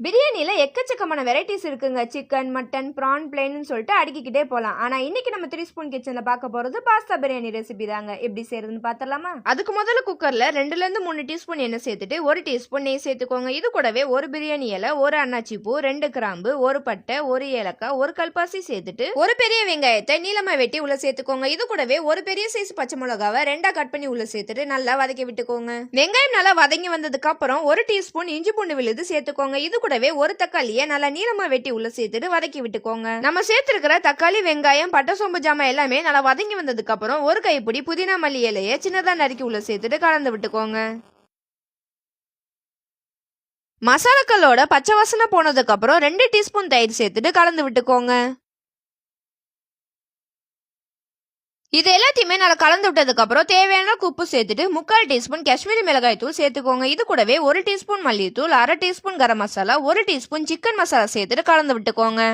பிரியாணியில எக்கச்சக்கமான வெரைட்டிஸ் இருக்குங்க. Chicken, mutton, PRAN, பிளேன்னு சொல்லிட்டு அடுக்கிக்கிட்டே போகலாம். ஆனா இன்னைக்கு நம்ம 3 ஸ்பூன் கிச்சன்ல பார்க்க போறது பாஸ்தா பிரியாணி ரெசிபி தாங்க. எப்படி செய்யறதுன்னு பார்த்தலாமா? அதுக்கு முதல்ல குக்கர்ல 2ல இருந்து 3 டீஸ்பூன் எண்ணெய் சேர்த்துட்டு 1 டீஸ்பூன் நெய் சேர்த்துக்கோங்க. இது கூடவே ஒரு பிரியாணி இலை, ஒரு அன்னாச்சி பூ, 2 கிராம்பு, ஒரு பட்டை, ஒரு ஏலக்காய், ஒரு கல்பாசி சேர்த்துட்டு ஒரு பெரிய வெங்காயத்தை நீளமா வெட்டி உள்ள சேர்த்துக்கோங்க. இது கூடவே ஒரு பெரிய சைஸ் பச்சை மிளகாவை 2ஆ கட் பண்ணி உள்ள சேர்த்துட்டு நல்லா வதக்கி விட்டுக்கோங்க. வெங்காயம் நல்லா வதங்கி வந்ததுக்கு அப்புறம் 1 டீஸ்பூன் இஞ்சி பூண்டு விழுது சேர்த்துக்கோங்க. இது கூடவே ஒரு தக்காளியை நல்லா நீளமா வெட்டி உள்ள சேர்த்துட்டு வதக்கி விட்டுக்கோங்க. நம்ம சேர்த்திருக்கிற தக்காளி, வெங்காயம், பட்டை, சோம்பு ஜாமான் எல்லாமே நல்லா வதங்கி வந்ததுக்கு அப்புறம் ஒரு கைப்பிடி புதினா மல்லி இலையை சின்னதா நறுக்கி உள்ள சேர்த்துட்டு கலந்து விட்டுக்கோங்க. மசாலாக்களோட பச்சை வாசனை போனதுக்கு அப்புறம் 2 டீஸ்பூன் தயிர் சேர்த்துட்டு கலந்து விட்டுக்கோங்க. இது எல்லாத்தையுமே நல்லா கலந்து விட்டதுக்கு அப்புறம் தேவையான உப்பு சேர்த்துட்டு 3/4 டீஸ்பூன் காஷ்மீரி மிளகாய் தூள் சேர்த்துக்கோங்க. இது கூடவே 1 டீஸ்பூன் மல்லித்தூள், 1/2 teaspoon garam masala, 1 teaspoon chicken masala சேர்த்துட்டு கலந்து விட்டுக்கோங்க.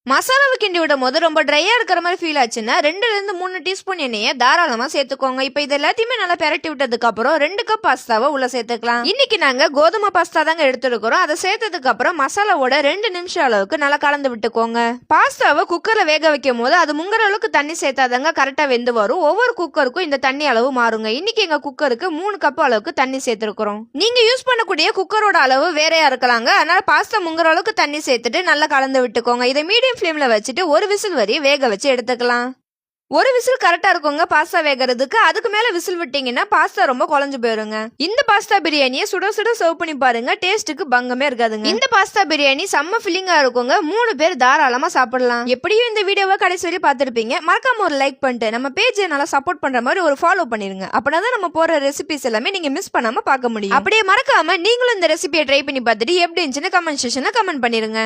மசாலாவை கிண்டி விடும் போது ரொம்ப ட்ரையா இருக்கிற மாதிரி ஃபீல் ஆச்சுன்னா 2ல இருந்து 3 டீஸ்பூன் எண்ணெயை தாராளமா சேர்த்துக்கோங்க. இப்போ இது எல்லாத்தையுமே நல்லா பெரட்டி விட்டதுக்கு அப்புறம் 2 கப் பாஸ்தாவை உள்ள சேர்த்துக்கலாம். இன்னைக்கு நாங்க கோதுமை பாஸ்தா தாங்க எடுத்துருக்கிறோம். அதை சேர்த்ததுக்கு அப்புறம் மசாலாவோட 2 நிமிஷம் அளவுக்கு நல்லா கலந்து விட்டுக்கோங்க. பாஸ்தாவை குக்கர்ல வேக வைக்கும் போது அது முங்குற அளவுக்கு தண்ணி சேர்த்தாதாங்க கரெக்டா வெந்து வரும். ஒவ்வொரு குக்கருக்கும் இந்த தண்ணி அளவு மாறுங்க. இன்னைக்கு எங்க குக்கருக்கு 3 கப் அளவுக்கு தண்ணி சேர்த்திருக்கிறோம். நீங்க யூஸ் பண்ணக்கூடிய குக்கரோட அளவு வேறையா இருக்கலாங்க. அதனால பாஸ்தா முங்குற அளவுக்கு தண்ணி சேர்த்துட்டு நல்லா கலந்து விட்டுக்கோங்க. இதை மீடியம் ஃப்ளேம்ல வச்சுட்டு ஒரு விசில் வரை வேக வச்சு எடுத்துக்கலாம். ஒரு விசில் கரெக்டா இருக்குங்க பாஸ்தா வேகிறதுக்கு. அதுக்கு மேல விசில் விட்டீங்கன்னா பாஸ்தா ரொம்ப குழஞ்சு போயிருங்க. இந்த பாஸ்தா பிரியாணியை சுட சுட சர்வ் பண்ணி பாருங்க. டேஸ்ட்டுக்கு பங்கமே இருக்காதுங்க. இந்த பாஸ்தா பிரியாணி செம்ம ஃபில்லிங்கா இருக்குங்க. 3 பேர் தாராளமா சாப்பிடலாம். எப்படியும் இந்த வீடியோவை கடைசி வரை பார்த்திருப்பீங்க. மறக்காம ஒரு லைக் பண்ணிட்டு நம்ம பேஜை நல்லா சப்போர்ட் பண்ற மாதிரி ஒரு ஃபாலோ பண்ணிருங்க. அப்படின்னா நம்ம போற ரெசிபிஸ் எல்லாமே நீங்க மிஸ் பண்ணாம பார்க்க முடியும். அப்படியே மறக்காம நீங்களும் இந்த ரெசிபியை ட்ரை பண்ணி பார்த்துட்டு எப்படி இருந்துச்சுன்னு கமெண்ட் செக்ஷன்ல கமெண்ட் பண்ணிருங்க.